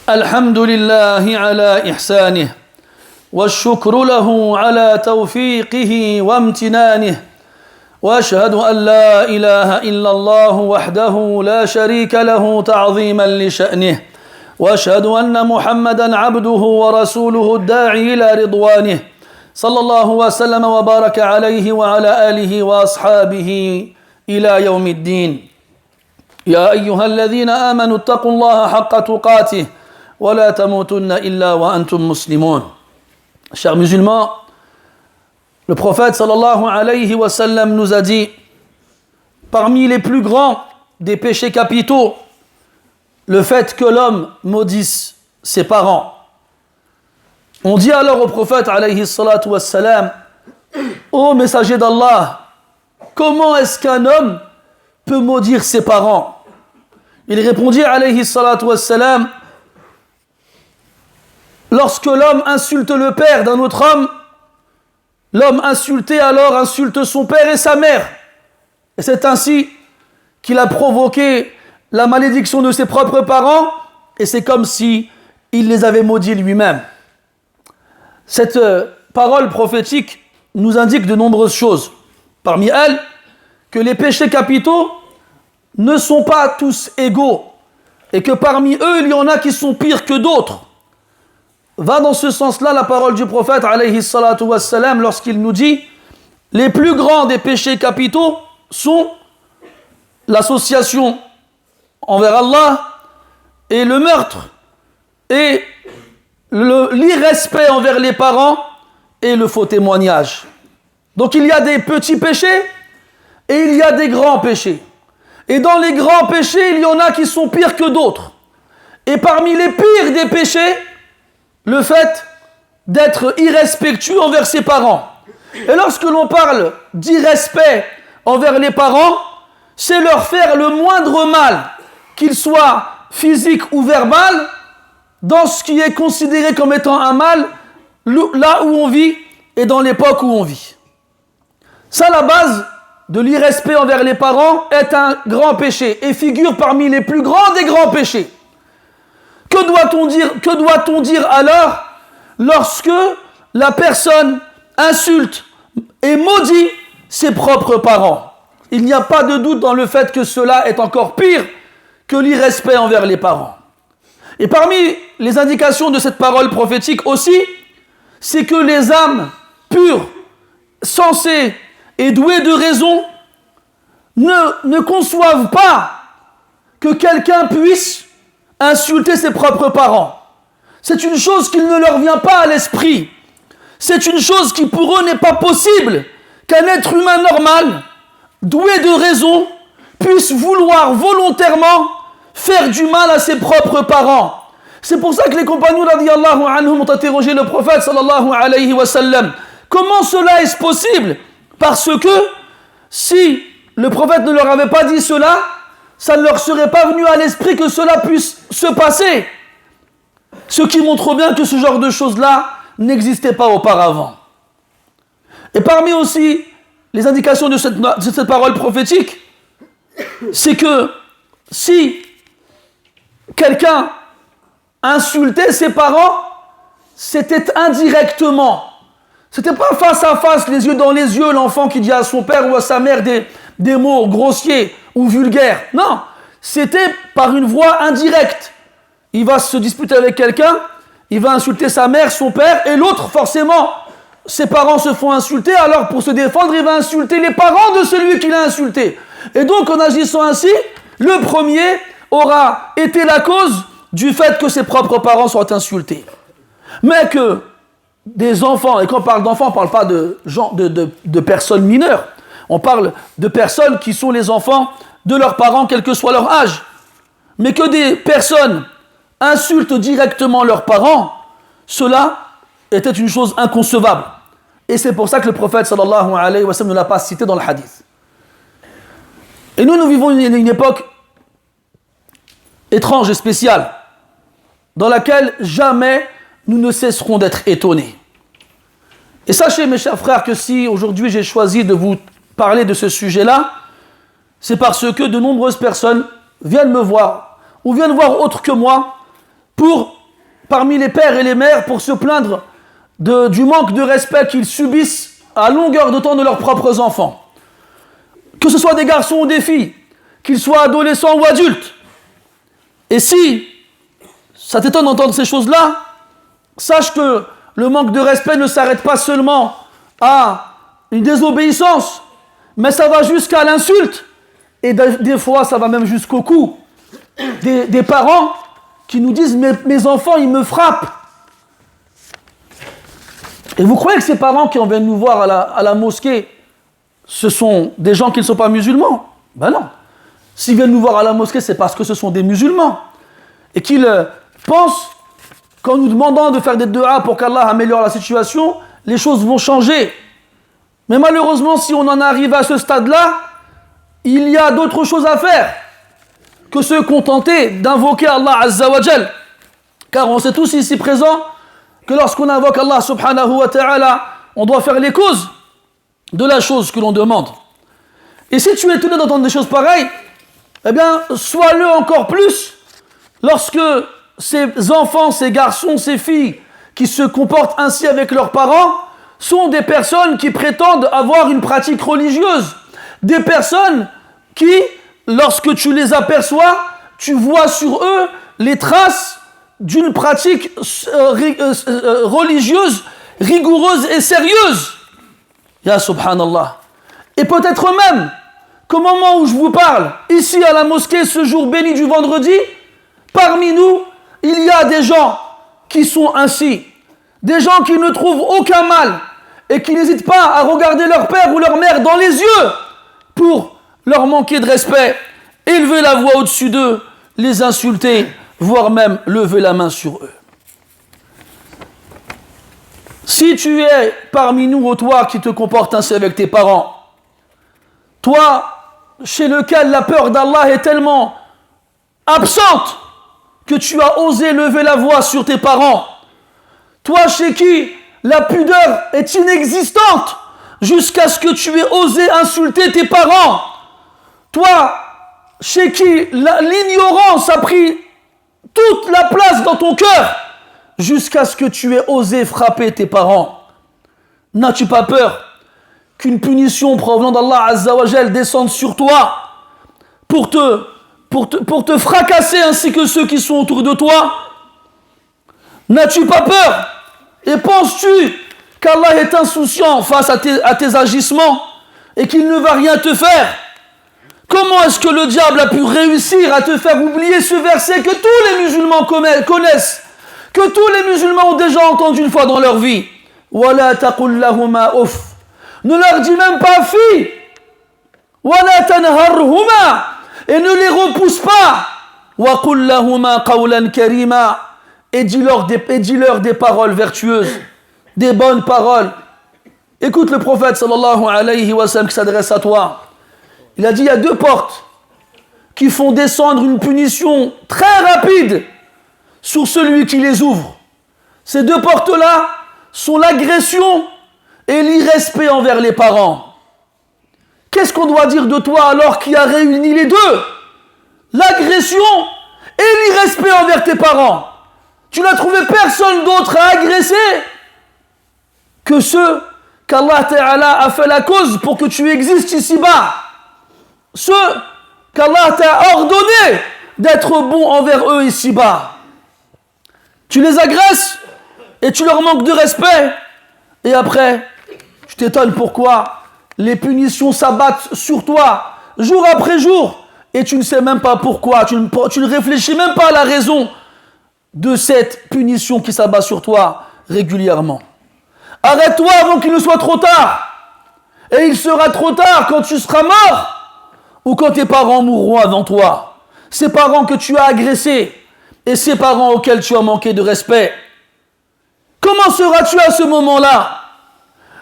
الحمد لله على إحسانه والشكر له على توفيقه وامتنانه وأشهد أن لا إله إلا الله وحده لا شريك له تعظيما لشأنه وأشهد أن محمدا عبده ورسوله الداعي إلى رضوانه صلى الله وسلم وبارك عليه وعلى آله وأصحابه إلى يوم الدين يا أيها الذين آمنوا اتقوا الله حق تقاته ولا تموتن إلا وأنتم مسلمون. Chers musulmans, le prophète sallallahu alayhi wa sallam nous a dit, parmi les plus grands des péchés capitaux, le fait que l'homme maudisse ses parents. On dit alors au prophète alayhi salatu wa salam, ô messager d'Allah, comment est-ce qu'un homme peut maudire ses parents? Il répondit alayhi salatu wa salam, lorsque l'homme insulte le père d'un autre homme, l'homme insulté alors insulte son père et sa mère. Et c'est ainsi qu'il a provoqué la malédiction de ses propres parents, et c'est comme si il les avait maudits lui-même. Cette parole prophétique nous indique de nombreuses choses. Parmi elles, que les péchés capitaux ne sont pas tous égaux, et que parmi eux, il y en a qui sont pires que d'autres. Va dans ce sens-là la parole du prophète alayhi salatu wassalam lorsqu'il nous dit les plus grands des péchés capitaux sont l'association envers Allah et le meurtre et l'irrespect envers les parents et le faux témoignage. Donc il y a des petits péchés et il y a des grands péchés. Et dans les grands péchés, il y en a qui sont pires que d'autres. Et parmi les pires des péchés, le fait d'être irrespectueux envers ses parents. Et lorsque l'on parle d'irrespect envers les parents, c'est leur faire le moindre mal, qu'il soit physique ou verbal, dans ce qui est considéré comme étant un mal, là où on vit et dans l'époque où on vit. Ça, la base de l'irrespect envers les parents est un grand péché et figure parmi les plus grands des grands péchés. Que doit-on dire alors lorsque la personne insulte et maudit ses propres parents? Il n'y a pas de doute dans le fait que cela est encore pire que l'irrespect envers les parents. Et parmi les indications de cette parole prophétique aussi, c'est que les âmes pures, sensées et douées de raison ne conçoivent pas que quelqu'un puisse insulter ses propres parents. C'est une chose qui ne leur vient pas à l'esprit. C'est une chose qui pour eux n'est pas possible qu'un être humain normal, doué de raison, puisse vouloir volontairement faire du mal à ses propres parents. C'est pour ça que les compagnons radiyallahu anhum ont interrogé le prophète sallallahu alayhi wa sallam. Comment cela est-ce possible? Parce que si le prophète ne leur avait pas dit cela, ça ne leur serait pas venu à l'esprit que cela puisse se passer. Ce qui montre bien que ce genre de choses-là n'existait pas auparavant. Et parmi aussi les indications de cette parole prophétique, c'est que si quelqu'un insultait ses parents, c'était indirectement. C'était pas face à face, les yeux dans les yeux, l'enfant qui dit à son père ou à sa mère des mots grossiers ou vulgaires. Non, c'était par une voie indirecte. Il va se disputer avec quelqu'un, il va insulter sa mère, son père, et l'autre, forcément, ses parents se font insulter, alors pour se défendre, il va insulter les parents de celui qui l'a insulté. Et donc, en agissant ainsi, le premier aura été la cause du fait que ses propres parents soient insultés. Mais que des enfants, et quand on parle d'enfants, on ne parle pas de personnes mineures, on parle de personnes qui sont les enfants de leurs parents, quel que soit leur âge. Mais que des personnes insultent directement leurs parents, cela était une chose inconcevable. Et c'est pour ça que le prophète sallallahu alayhi wa sallam ne l'a pas cité dans le hadith. Et nous vivons une époque étrange et spéciale, dans laquelle jamais nous ne cesserons d'être étonnés. Et sachez, mes chers frères, que si aujourd'hui j'ai choisi de vous parler de ce sujet-là, c'est parce que de nombreuses personnes viennent me voir, ou viennent voir autre que moi, parmi les pères et les mères pour se plaindre du manque de respect qu'ils subissent à longueur de temps de leurs propres enfants. Que ce soit des garçons ou des filles, qu'ils soient adolescents ou adultes. Et si ça t'étonne d'entendre ces choses-là, sache que le manque de respect ne s'arrête pas seulement à une désobéissance, mais ça va jusqu'à l'insulte. Et des fois, ça va même jusqu'au coup. Des parents qui nous disent « mes enfants, ils me frappent ». Et vous croyez que ces parents qui viennent nous voir à la mosquée, ce sont des gens qui ne sont pas musulmans? Ben non. S'ils viennent nous voir à la mosquée, c'est parce que ce sont des musulmans. Et qu'ils pensent qu'en nous demandant de faire des du'a pour qu'Allah améliore la situation, les choses vont changer. Mais malheureusement, si on en arrive à ce stade-là, il y a d'autres choses à faire que se contenter d'invoquer Allah Azza wa Jal. Car on sait tous ici présents que lorsqu'on invoque Allah subhanahu wa ta'ala, on doit faire les causes de la chose que l'on demande. Et si tu es étonné d'entendre des choses pareilles, eh bien, sois-le encore plus lorsque ces enfants, ces garçons, ces filles qui se comportent ainsi avec leurs parents sont des personnes qui prétendent avoir une pratique religieuse. Des personnes qui, lorsque tu les aperçois, tu vois sur eux les traces d'une pratique religieuse, rigoureuse et sérieuse. Ya subhanallah. Et peut-être même qu'au moment où je vous parle, ici à la mosquée, ce jour béni du vendredi, parmi nous, il y a des gens qui sont ainsi. Des gens qui ne trouvent aucun mal et qui n'hésitent pas à regarder leur père ou leur mère dans les yeux pour leur manquer de respect, élever la voix au-dessus d'eux, les insulter, voire même lever la main sur eux. Si tu es parmi nous ou toi qui te comportes ainsi avec tes parents, toi chez lequel la peur d'Allah est tellement absente que tu as osé lever la voix sur tes parents, toi chez qui la pudeur est inexistante jusqu'à ce que tu aies osé insulter tes parents, toi chez qui l'ignorance a pris toute la place dans ton cœur jusqu'à ce que tu aies osé frapper tes parents, n'as-tu pas peur qu'une punition provenant d'Allah Azza wa Jal descende sur toi pour te fracasser ainsi que ceux qui sont autour de toi? N'as-tu pas peur? Et penses-tu qu'Allah est insouciant face à tes agissements et qu'il ne va rien te faire? Comment est-ce que le diable a pu réussir à te faire oublier ce verset que tous les musulmans connaissent, que tous les musulmans ont déjà entendu une fois dans leur vie? وَلَا تَقُلْ لَهُمَا أُفْ. Ne leur dis même pas fi. وَلَا تَنْهَرْهُمَا. Et ne les repousse pas. وَقُلْ لَهُمَا قَوْلًا كَرِيمًا. Et dis-leur des paroles vertueuses, des bonnes paroles. Écoute le prophète sallallahu alayhi wa sallam qui s'adresse à toi. Il a dit, il y a deux portes qui font descendre une punition très rapide sur celui qui les ouvre. Ces deux portes-là sont l'agression et l'irrespect envers les parents. Qu'est-ce qu'on doit dire de toi alors qui a réuni les deux? L'agression et l'irrespect envers tes parents. Tu n'as trouvé personne d'autre à agresser que ceux qu'Allah Ta'ala a fait la cause pour que tu existes ici-bas. Ceux qu'Allah t'a ordonné d'être bon envers eux ici-bas. Tu les agresses et tu leur manques de respect. Et après, tu t'étonnes pourquoi les punitions s'abattent sur toi jour après jour. Et tu ne sais même pas pourquoi. Tu ne réfléchis même pas à la raison de cette punition qui s'abat sur toi régulièrement. Arrête-toi avant qu'il ne soit trop tard. Et il sera trop tard quand tu seras mort ou quand tes parents mourront avant toi. Ces parents que tu as agressés et ces parents auxquels tu as manqué de respect. Comment seras-tu à ce moment-là?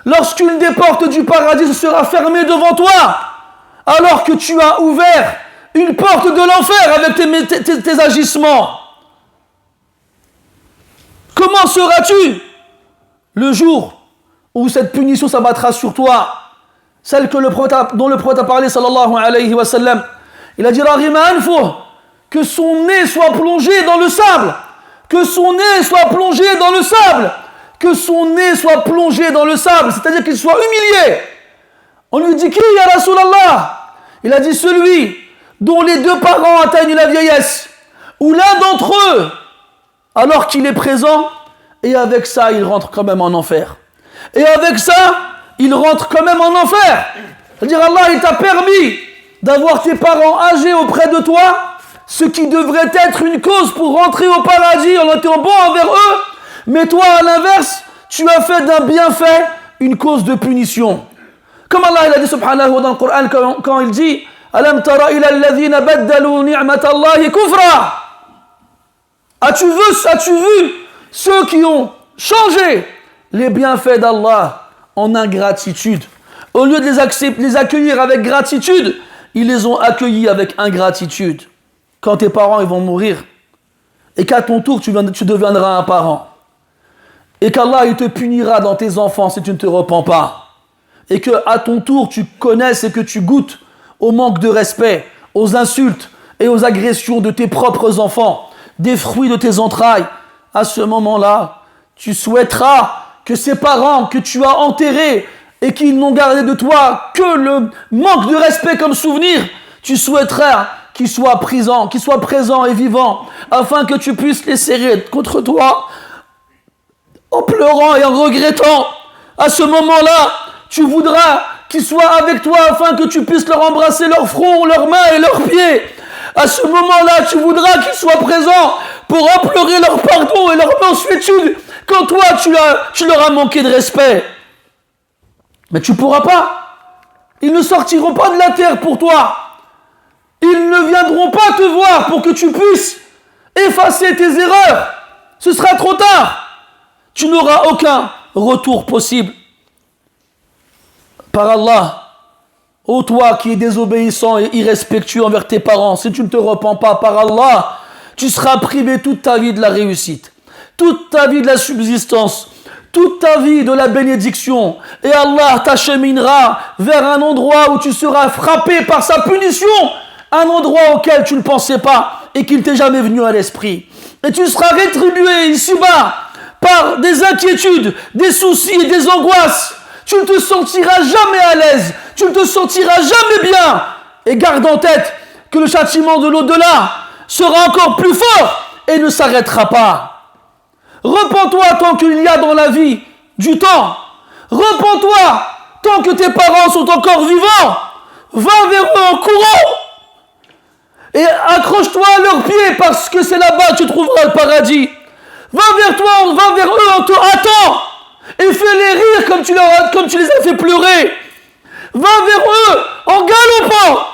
Lorsqu'une des portes du paradis sera fermée devant toi, alors que tu as ouvert une porte de l'enfer avec tes agissements. Comment seras-tu le jour où cette punition s'abattra sur toi? Celle dont le prophète a parlé, sallallahu alayhi wa sallam. Il a dit, que son nez soit plongé dans le sable, que son nez soit plongé dans le sable. Que son nez soit plongé dans le sable, c'est-à-dire qu'il soit humilié. On lui dit qui, ya Rasulallah? Il a dit celui dont les deux parents atteignent la vieillesse, ou l'un d'entre eux, alors qu'il est présent, et avec ça, il rentre quand même en enfer. Et avec ça, il rentre quand même en enfer. C'est-à-dire, Allah, il t'a permis d'avoir tes parents âgés auprès de toi, ce qui devrait être une cause pour rentrer au paradis en étant bon envers eux, mais toi, à l'inverse, tu as fait d'un bienfait une cause de punition. Comme Allah il a dit subhanahu dans le Coran quand il dit Alam tara ila alladhina baddalu ni'matallahi kufra. As-tu vu ceux qui ont changé les bienfaits d'Allah en ingratitude? Au lieu de les accueillir avec gratitude, ils les ont accueillis avec ingratitude. Quand tes parents ils vont mourir et qu'à ton tour tu deviendras un parent et qu'Allah il te punira dans tes enfants si tu ne te repens pas. Et que à ton tour tu connaisses et que tu goûtes au manque de respect, aux insultes et aux agressions de tes propres enfants, des fruits de tes entrailles, à ce moment-là, tu souhaiteras que ces parents que tu as enterrés et qui n'ont gardé de toi que le manque de respect comme souvenir, tu souhaiterais qu'ils soient présents et vivants, afin que tu puisses les serrer contre toi, en pleurant et en regrettant. À ce moment-là, tu voudras qu'ils soient avec toi afin que tu puisses leur embrasser leur front, leurs mains et leurs pieds. À ce moment-là, tu voudras qu'ils soient présents pour implorer leur pardon et leur mansuétude quand toi, tu leur as manqué de respect. Mais tu ne pourras pas. Ils ne sortiront pas de la terre pour toi. Ils ne viendront pas te voir pour que tu puisses effacer tes erreurs. Ce sera trop tard. Tu n'auras aucun retour possible. Par Allah, ô toi qui es désobéissant et irrespectueux envers tes parents, si tu ne te repens pas, par Allah, tu seras privé toute ta vie de la réussite, toute ta vie de la subsistance, toute ta vie de la bénédiction. Et Allah t'acheminera vers un endroit où tu seras frappé par sa punition, un endroit auquel tu ne pensais pas et qui ne t'est jamais venu à l'esprit. Et tu seras rétribué ici-bas par des inquiétudes, des soucis et des angoisses. Tu ne te sentiras jamais à l'aise, tu ne te sentiras jamais bien. Et garde en tête que le châtiment de l'au-delà sera encore plus fort et ne s'arrêtera pas. Repens-toi tant qu'il y a dans la vie du temps. Repens-toi tant que tes parents sont encore vivants. Va vers eux en courant et accroche-toi à leurs pieds parce que c'est là-bas que tu trouveras le paradis. Va vers eux en te hâtant. Et fais-les rire comme tu les as fait pleurer. Va vers eux en galopant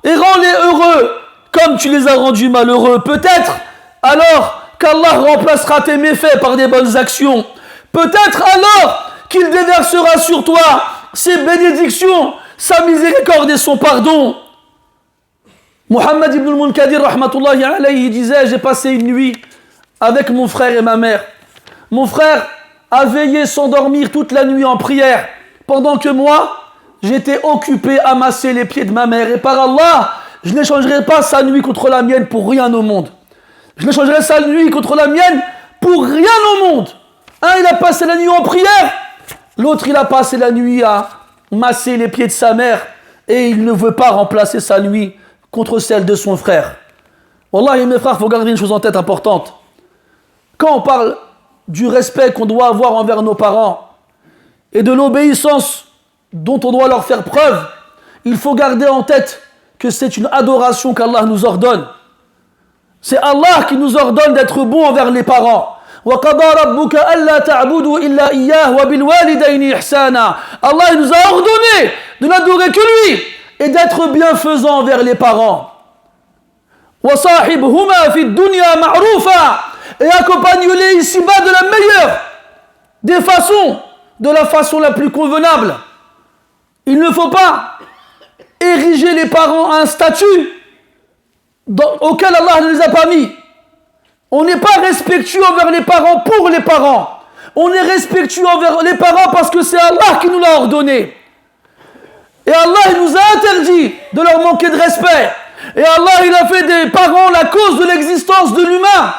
et rends-les heureux comme tu les as rendus malheureux. Peut-être alors qu'Allah remplacera tes méfaits par des bonnes actions. Peut-être alors qu'il déversera sur toi ses bénédictions, sa miséricorde et son pardon. Muhammad ibn al-Munkadir rahmatullahi alayhi disait: j'ai passé une nuit avec mon frère et ma mère. Mon frère a veillé sans dormir toute la nuit en prière, pendant que moi, j'étais occupé à masser les pieds de ma mère. Et par Allah, je n'échangerai pas sa nuit contre la mienne pour rien au monde. Je n'échangerai sa nuit contre la mienne pour rien au monde. Un, il a passé la nuit en prière. L'autre, il a passé la nuit à masser les pieds de sa mère. Et il ne veut pas remplacer sa nuit contre celle de son frère. Wallahi, mes frères, il faut garder une chose en tête importante. Quand on parle du respect qu'on doit avoir envers nos parents et de l'obéissance dont on doit leur faire preuve, il faut garder en tête que c'est une adoration qu'Allah nous ordonne. C'est Allah qui nous ordonne d'être bons envers les parents. وَقَضَى رَبُّكَ أَلَّا تَعْبُدُوا إِلَّا إِيَّاهُ وَبِالْوَالِدَيْنِ إِحْسَانًا. Allah il nous a ordonné de n'adorer que lui et d'être bienfaisant envers les parents. وَصَاحِبْهُمَا فِي الدُّنْيَا مَعْرُوفًا. Et accompagne-les ici-bas de la meilleure des façons, de la façon la plus convenable. Il ne faut pas ériger les parents à un statut auquel Allah ne les a pas mis. On n'est pas respectueux envers les parents pour les parents. On est respectueux envers les parents parce que c'est Allah qui nous l'a ordonné. Et Allah il nous a interdit de leur manquer de respect. Et Allah il a fait des parents la cause de l'existence de l'humain.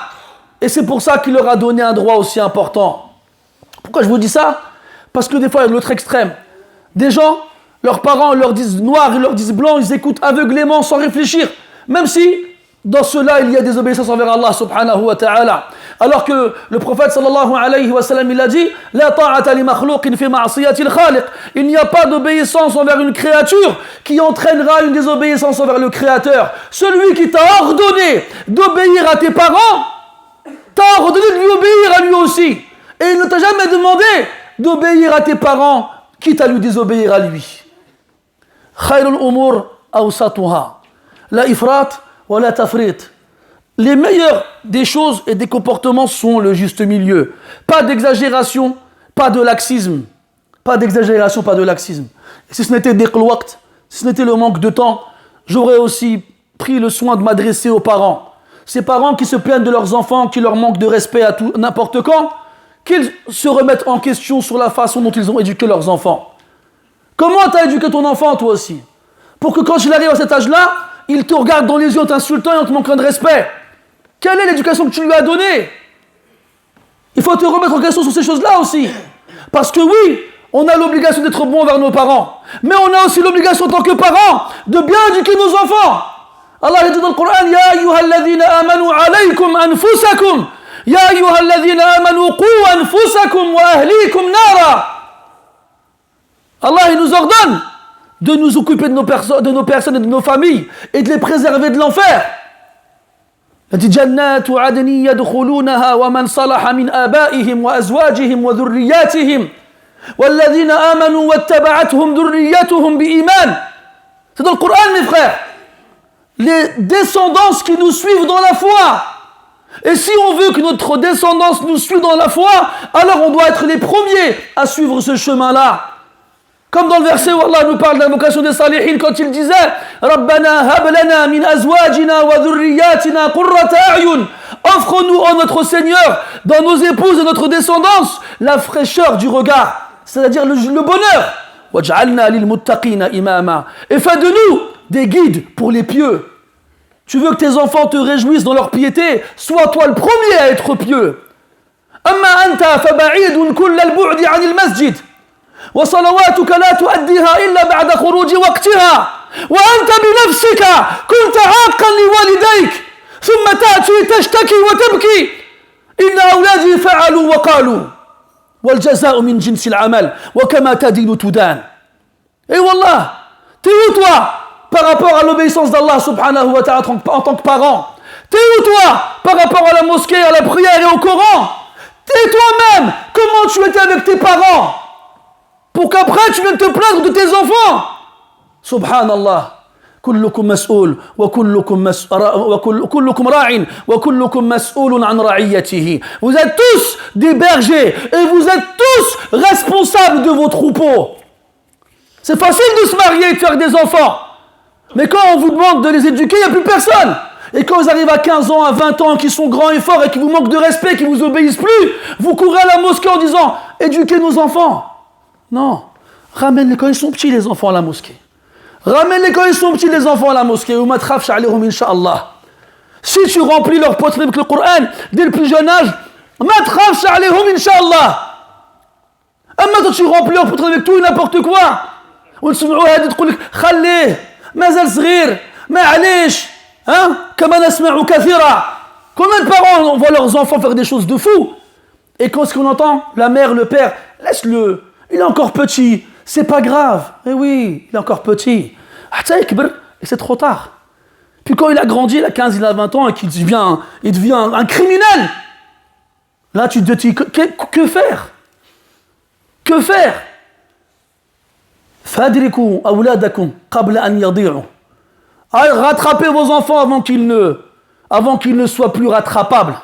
Et c'est pour ça qu'il leur a donné un droit aussi important. Pourquoi je vous dis ça? Parce que des fois, il y a l'autre extrême. Des gens, leurs parents leur disent noir, ils leur disent blanc, ils écoutent aveuglément sans réfléchir. Même si, dans cela, il y a des obéissances envers Allah subhanahu wa ta'ala. Alors que le prophète sallallahu alayhi wa sallam, il a dit La ta'ata li makhlouqin fi ma'asiyatil khaliq. Il n'y a pas d'obéissance envers une créature qui entraînera une désobéissance envers le Créateur. Celui qui t'a ordonné d'obéir à tes parents, t'a ordonné de lui obéir à lui aussi. Et il ne t'a jamais demandé d'obéir à tes parents, quitte à lui désobéir à lui. Khayrul umur awsatuha. La ifrat wa la tafrit. Les meilleurs des choses et des comportements sont le juste milieu. Pas d'exagération, pas de laxisme. Pas d'exagération, pas de laxisme. Et si ce n'était des waqt, si ce n'était le manque de temps, j'aurais aussi pris le soin de m'adresser aux parents. Ces parents qui se plaignent de leurs enfants, qui leur manquent de respect à tout, n'importe quand, qu'ils se remettent en question sur la façon dont ils ont éduqué leurs enfants. Comment tu as éduqué ton enfant, toi aussi? Pour que quand il arrive à cet âge-là, il te regarde dans les yeux en t'insultant et en te manquant de respect. Quelle est l'éducation que tu lui as donnée? Il faut te remettre en question sur ces choses-là aussi. Parce que oui, on a l'obligation d'être bon envers nos parents. Mais on a aussi l'obligation en tant que parents de bien éduquer nos enfants. Allah dit dans le Coran Ya ayyuhalladhina amanu alaykum anfusakum Ya ayyuhalladhina amanu qu anfusakum wa ahlikum nara. Allah il nous ordonne de nous occuper de nos personnes et de nos familles et de les préserver de l'enfer. Il dit Jannatu adni yadkhulunaha wa man salaha min abaihim wa azwajihim wa dhurriyyatihim walladhina amanu wattaba'athum dhurriyyatuhum biiman. C'est dans le Coran, mes frères. Les descendances qui nous suivent dans la foi. Et si on veut que notre descendance nous suive dans la foi, alors on doit être les premiers à suivre ce chemin-là. Comme dans le verset où Allah nous parle de l'invocation des salihin quand il disait Rabbana hab lana min azwajina wa dhurriyyatina qurrata a'yun. Offre-nous, ô notre Seigneur, dans nos épouses et notre descendance, la fraîcheur du regard, c'est-à-dire le bonheur. Waj'alna lil muttaqina imama. Et fais de nous des guides pour les pieux. Tu veux que tes enfants te réjouissent dans leur piété, sois toi le premier à être pieux. Amma anta faba'idun kull al-bu'di 'anil masjid. وصلواتك لا تؤديها إلا بعد خروج وقتها وأنت بنفسك كنت عاقا لوالديك ثم تأتي تشتكي وتبكي إن أولادي فعلوا وقالوا والجزاء من جنس العمل وكما تدين تدان. Et wallah, t'es où toi par rapport à l'obéissance d'Allah subhanahu wa ta'ala en tant que parent? T'es où toi par rapport à la mosquée, à la prière et au Coran? T'es toi-même, comment tu étais avec tes parents? Pour qu'après tu viennes te plaindre de tes enfants. Subhanallah. كلكم مسؤول وكلكم راع وكلكم مسؤول عن رعيته. Vous êtes tous des bergers et vous êtes tous responsables de vos troupeaux. C'est facile de se marier et de faire des enfants. Mais quand on vous demande de les éduquer, il n'y a plus personne. Et quand ils arrivent à 15 ans, à 20 ans, qui sont grands et forts et qui vous manquent de respect, qui ne vous obéissent plus, vous courez à la mosquée en disant « Éduquez nos enfants ». Non, ramène-les quand ils sont petits, les enfants à la mosquée. Ramène-les quand ils sont petits, les enfants à la mosquée. Si tu remplis leur poitrine avec le Coran dès le plus jeune âge, toi tu remplis leur poitrine avec tout et n'importe quoi. ونسمعوا هذه تقول لك خليه مازال صغير معليش كما نسمع كثيرا. Combien de parents on voit leurs enfants faire des choses de fou et quand ce qu'on entend la mère, le père, laisse-le, il est encore petit, c'est pas grave. Eh oui, il est encore petit. Et c'est trop tard. Puis quand il a grandi, il a 15, il a 20 ans et qu'il devient un criminel, là tu te dis que faire? Que faire? Fadriku awladakum qabla an yadi'u. Rattrapez vos enfants avant qu'ils ne soient plus rattrapables.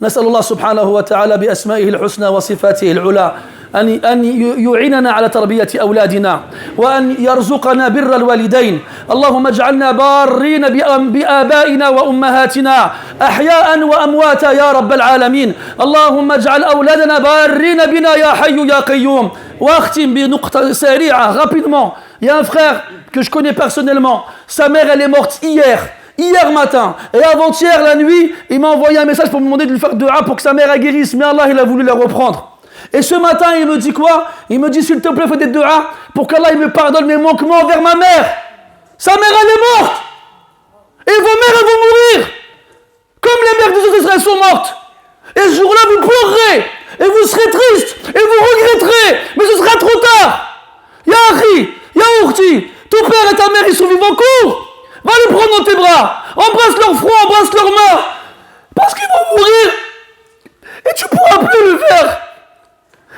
نسأل الله سبحانه وتعالى بأسمائه الحسنى وصفاته العلى أن يعيننا على تربية أولادنا وأن يرزقنا بر الوالدين. اللهم اجعلنا بارين بآبائنا وأمهاتنا أحياء وأمواتا يا رب العالمين. اللهم اجعل أولادنا بارين بنا يا حي يا قيوم. واختم بنقطة سريعة rapidement. Il y a un frère que je connais personnellement, sa mère elle est morte hier. hier matin et avant-hier la nuit, il m'a envoyé un message pour me demander de lui faire dua pour que sa mère guérisse, mais Allah il a voulu la reprendre. Et ce matin il me dit quoi? Il me dit s'il te plaît fais des dua pour qu'Allah il me pardonne mes manquements envers ma mère. Sa mère elle est morte et vos mères elles vont mourir comme les mères des autres Israël sont mortes. Et ce jour-là vous pleurerez et vous serez triste et vous regretterez, mais ce sera trop tard. Ya Akhi, Ya Ukhti, ton père et ta mère ils sont vivants, cours. Va les prendre dans tes bras, embrasse leur front, embrasse leurs mains, parce qu'ils vont mourir et tu pourras plus le faire.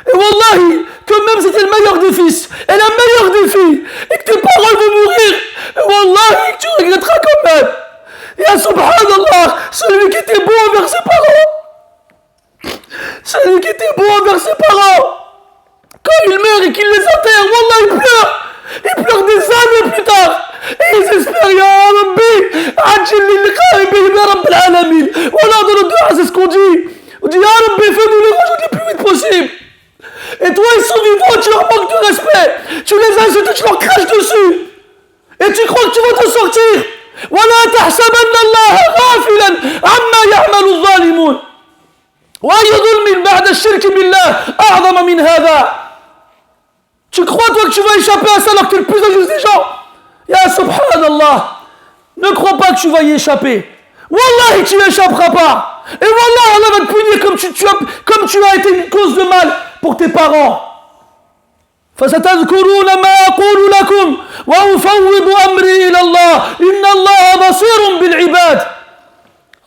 Et wallahi, que même si t'es le meilleur des fils et la meilleure des filles et que tes parents vont mourir, et wallahi, tu regretteras quand même. Ya subhanallah, celui qui était beau envers ses parents, celui qui était beau envers ses parents, quand il meurt et qu'il les enterre, wallah il pleure des années plus tard. Et ils espèrent, Ya Rabbi, Ajil liqa'i bihim ya Rabb al-alamin. Voilà, dans le dua, c'est ce qu'on dit. On dit, Ya Rabbi, fais-nous les rejoindre le plus vite possible. Et toi, ils sont vivants, tu leur manques de respect. Tu les insultes, tu leur craches dessus. Et tu crois que tu vas te sortir. ولا تحسبن الله غافلا عما يعمل الظالمون وأي ظلم بعد الشرك بالله أعظم من هذا. Tu crois toi que tu vas échapper à ça alors que tu es le plus injuste des gens? Ya subhanallah, ne crois pas que tu vas y échapper. Wallahi tu n'y échapperas pas. Et wallah Allah va te punir comme tu as été une cause de mal pour tes parents. فستذكرون ما أقول لكم وأفوض أمري إلى الله إن الله بصير بالعباد.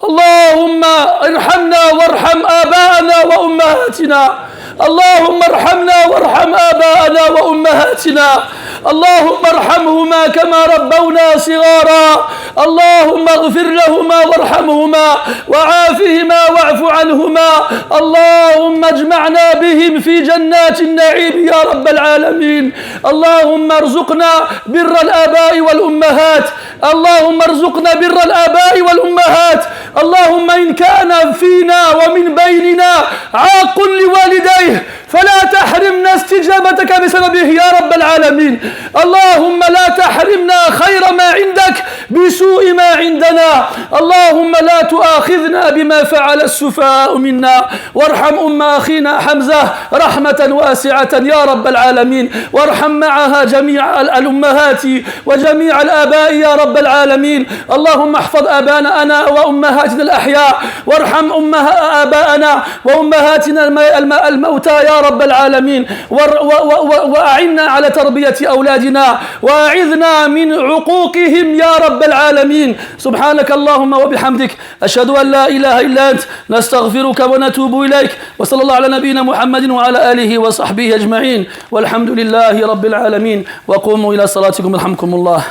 اللهم ارحمنا وارحم آباءنا وأمهاتنا. اللهم ارحمنا وارحم آباءنا وأمهاتنا. اللهم ارحمهما كما ربونا صغارا. اللهم اغفر لهما وارحمهما وعافهما واعف عنهما. اللهم اجمعنا بهم في جنات النعيم يا رب العالمين. اللهم ارزقنا بر الآباء والأمهات. اللهم ارزقنا بر الآباء والأمهات. اللهم إن كان فينا ومن بيننا عاق لوالديه فلا تحرمنا استجابتك بسببه يا رب العالمين. اللهم لا تحرمنا خير ما عندك بسوء ما عندنا. اللهم لا تؤاخذنا بما فعل السفهاء منا. وارحم أم أخينا حمزة رحمة واسعة يا رب العالمين. وارحم معها جميع الأمهات وجميع الآباء يا رب العالمين. اللهم احفظ آباءنا أنا وأمهاتنا الأحياء. وارحم آباءنا وأمهاتنا الموتى يا رب العالمين. وأعنا على تربية أولادنا وأعذنا من عقوقهم يا رب العالمين. سبحانك اللهم وبحمدك أشهد أن لا إله إلا أنت نستغفرك ونتوب إليك. وصلى الله على نبينا محمد وعلى آله وصحبه أجمعين والحمد لله رب العالمين. وقوموا إلى صلاتكم يرحمكم الله.